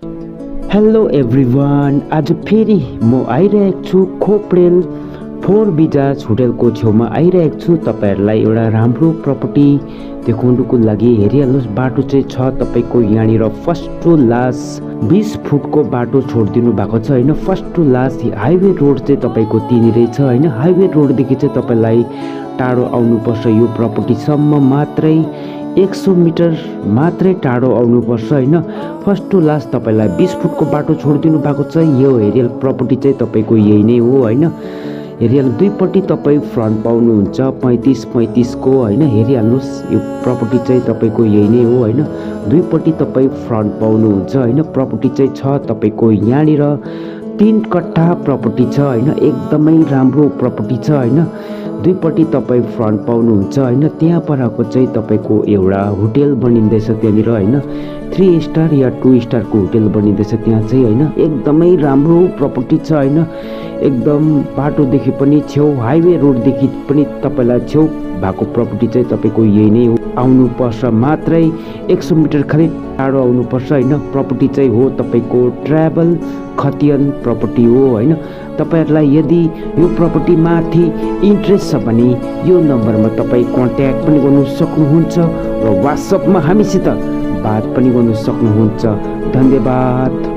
Hello everyone, आज फेरि म आइरहेको छु खोपरेल 4 बिजाज होटलको छेउमा आइरहेको छु तपाईहरुलाई एउटा राम्रो प्रपर्टी देखाउनुको लागि। हेरिहाल्नुस्, बाटो चाहिँ छ तपाईको यहाँनिर फर्स्ट टु लास्ट 20 फुटको बाटो छोडिदिनु भएको छ हैन। First to last highway road चाहिँ तपाईको त्यहीँनिरै छ हैन। हाईवे रोडदेखि चाहिँ तपाईलाई टाढो आउनुपर्छ, यो प्रपर्टीसम्म मात्रै 100 मिटर मात्रै टाढो आउनुपर्छ हैन। फर्स्ट टु लास्ट तपाईलाई 20 फुटको बाटो छोडिदिनु भएको छ। यो हेरियल प्रपर्टी चाहिँ तपाईको यही नै हो हैन। हेरिहाल्नु, दुईपट्टि तपाई फ्रन्ट पाउनुहुन्छ 35 को हैन। हेरिहाल्नुस्, यो प्रपर्टी चाहिँ तपाईको यही नै हो हैन। दुईपट्टि तपाई फ्रन्ट पाउनुहुन्छ हैन। प्रपर्टी चाहिँ छ तपाईको यहाँनिर 3 कट्ठा प्रपर्टी छ हैन। एकदमै राम्रो प्रपर्टी छ हैन। दुईपट्टि तपाई फ्रन्ट पाउनुहुन्छ हैन। त्यहाँ परको चाहिँ तपाईको एउटा होटल बनिँदैछ त्यहाँनिर हैन। 3 स्टार या 2 स्टारको होटल बनिँदैछ त्यहाँ चाहिँ हैन। एकदमै राम्रो प्रपर्टी छ हैन। एकदम बाटोदेखि पनि छेउ, हाईवे रोडदेखि पनि तपाईलाई छेउ भएको प्रपर्टी चाहिँ तपाईको यही नै हो। आउनुपर्छ मात्रै 100 मिटर खाली टाढो आउनुपर्छ हैन। प्रपर्टी चाहिँ हो तपाईको ट्राभल खतियान प्रपर्टी हो हैन। तपाईहरुलाई यदि यो प्रपर्टी माथि इन्ट्रेस्ट छ भने यो नम्बरमा तपाई कन्ट्याक्ट पनि गर्नु सक्नुहुन्छ र व्हाट्सएपमा हामीसित बात पनि गर्न सक्नुहुन्छ। धन्यवाद।